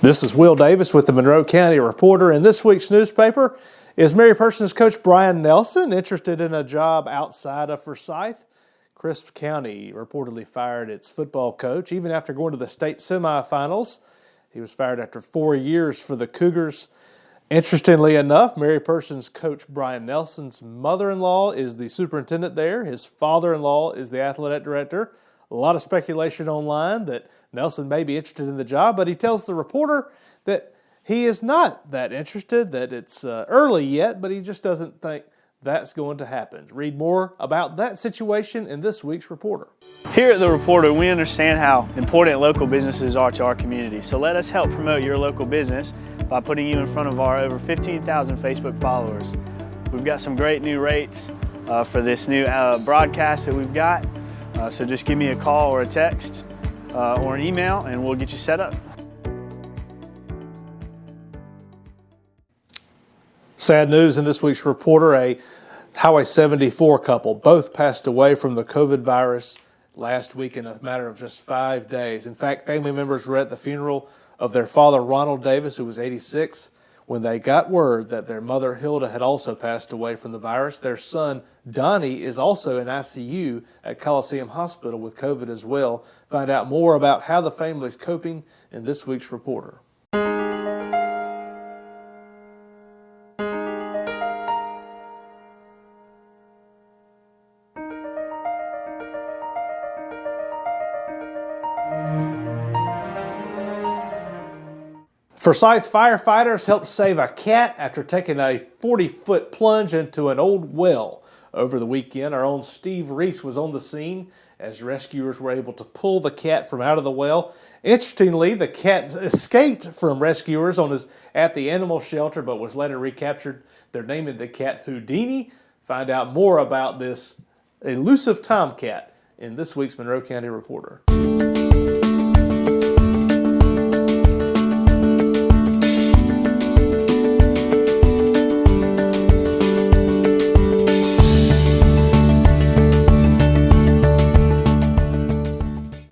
This is Will Davis with the Monroe County Reporter. In this week's newspaper, is Mary Persons coach Brian Nelson interested in a job outside of Forsyth? Crisp County reportedly fired its football coach even after going to the state semifinals. He was fired after 4 years for the Cougars. Interestingly enough, Mary Persons coach Brian Nelson's mother-in-law is the superintendent there. His father-in-law is the athletic director. A lot of speculation online that Nelson may be interested in the job, but he tells the reporter that he is not that interested, that it's early yet, but he just doesn't think that's going to happen. Read more about that situation in this week's Reporter. Here at The Reporter, we understand how important local businesses are to our community, so let us help promote your local business by putting you in front of our over 15,000 Facebook followers. We've got some great new rates for this new broadcast that we've got. So just give me a call or a text or an email and we'll get you set up. Sad news in this week's Reporter, a Highway 74 couple both passed away from the COVID virus last week in a matter of just 5 days. In fact, family members were at the funeral of their father, Ronald Davis, who was 86, when they got word that their mother, Hilda, had also passed away from the virus. Their son, Donnie, is also in ICU at Coliseum Hospital with COVID as well. Find out more about how the family is coping in this week's Reporter. Forsyth firefighters helped save a cat after taking a 40-foot plunge into an old well. Over the weekend, our own Steve Reese was on the scene as rescuers were able to pull the cat from out of the well. Interestingly, the cat escaped from rescuers at the animal shelter but was later recaptured. They're naming the cat Houdini. Find out more about this elusive tomcat in this week's Monroe County Reporter.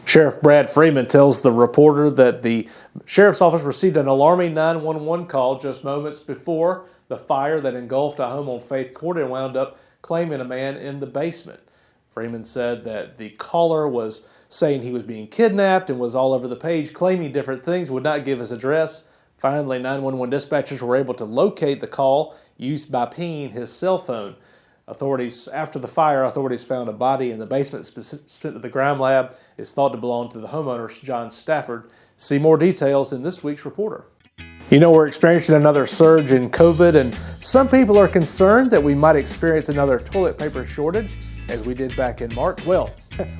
Sheriff Brad Freeman tells the Reporter that the Sheriff's Office received an alarming 911 call just moments before the fire that engulfed a home on Faith Court and wound up claiming a man in the basement. Freeman said that the caller was saying he was being kidnapped and was all over the page claiming different things, would not give his address. Finally, 911 dispatchers were able to locate the call used by pinging his cell phone. After the fire, authorities found a body in the basement sent to the crime lab. It's thought to belong to the homeowner, John Stafford. See more details in this week's Reporter. You know, we're experiencing another surge in COVID, and some people are concerned that we might experience another toilet paper shortage as we did back in March. Well,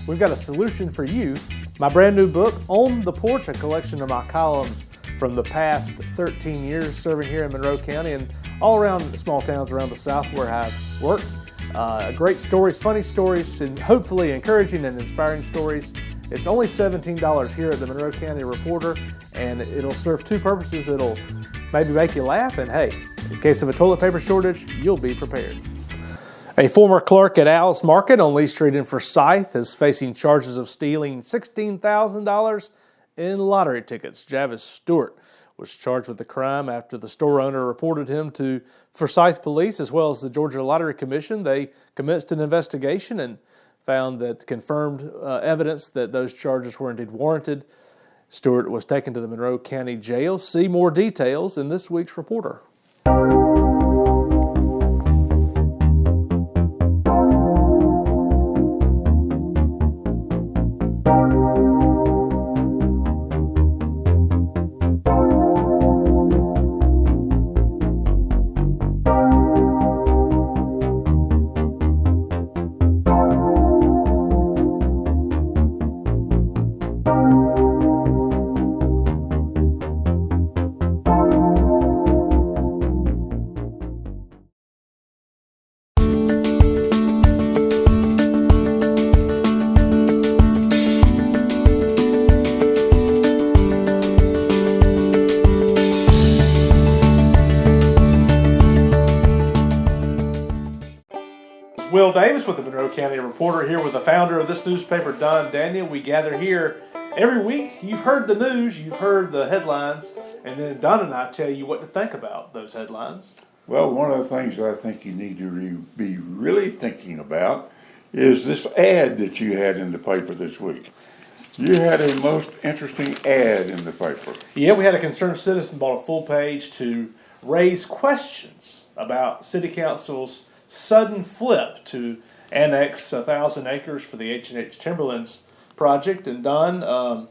we've got a solution for you. My brand new book, On the Porch, a collection of my columns from the past 13 years serving here in Monroe County and all around small towns around the South where I've worked. Great stories, funny stories, and hopefully encouraging and inspiring stories. It's only $17 here at the Monroe County Reporter, and it'll serve two purposes. It'll maybe make you laugh, and hey, in case of a toilet paper shortage, you'll be prepared. A former clerk at Al's Market on Lee Street in Forsyth is facing charges of stealing $16,000 in lottery tickets. Javis Stewart was charged with the crime after the store owner reported him to Forsyth Police as well as the Georgia Lottery Commission. They commenced an investigation and found that confirmed evidence that those charges were indeed warranted. Stewart was taken to the Monroe County Jail. See more details in this week's Reporter. Will Davis with the Monroe County Reporter here with the founder of this newspaper, Don Daniel. We gather here every week you've heard the news, you've heard the headlines, and then Don and I tell you what to think about those headlines. Well, one of the things I think you need to be really thinking about is this ad that you had in the paper this week. You had a most interesting ad in the paper. Yeah, we had a concerned citizen bought a full page to raise questions about City Council's sudden flip to annex 1,000 acres for the H&H Timberlands project. And Don,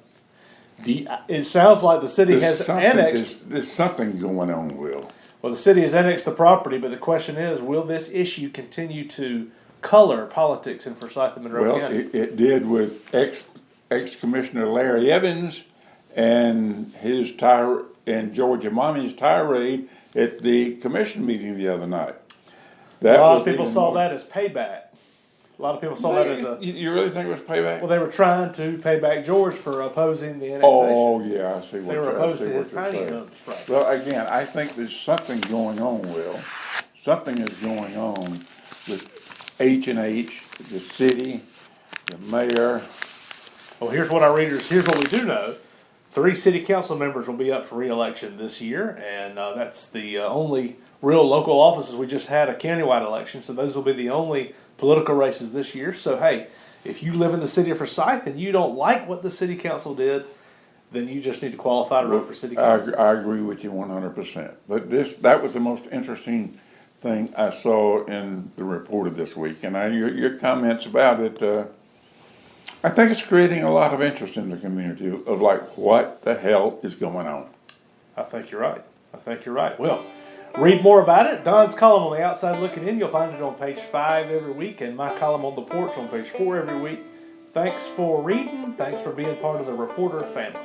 it sounds like the city has annexed. There's something going on, Will. Well, the city has annexed the property, but the question is, will this issue continue to color politics in Forsyth and Monroe County? Well, it did with ex-Commissioner Larry Evans and and George Imami's tirade at the commission meeting the other night. A lot of people saw that as payback. A lot of people saw that as a... You really think it was payback? Well, they were trying to pay back George for opposing the annexation. Oh, yeah, I see what They were opposed to his tiny homes project. Well, again, I think there's something going on, Will. Something is going on with H&H, the city, the mayor. Well, here's what we do know. 3 city council members will be up for re-election this year, and that's the only real local offices. We just had a countywide election, so those will be the only political races this year. So, hey, if you live in the city of Forsyth and you don't like what the city council did, then you just need to qualify to run for city council. I agree with you 100%. But that was the most interesting thing I saw in the report of this week, and your comments about it. I think it's creating a lot of interest in the community of like, what the hell is going on? I think you're right. Well, read more about it. Don's column on the outside looking in, you'll find it on page 5 every week, and my column on the porch on page 4 every week. Thanks for reading. Thanks for being part of the Reporter family.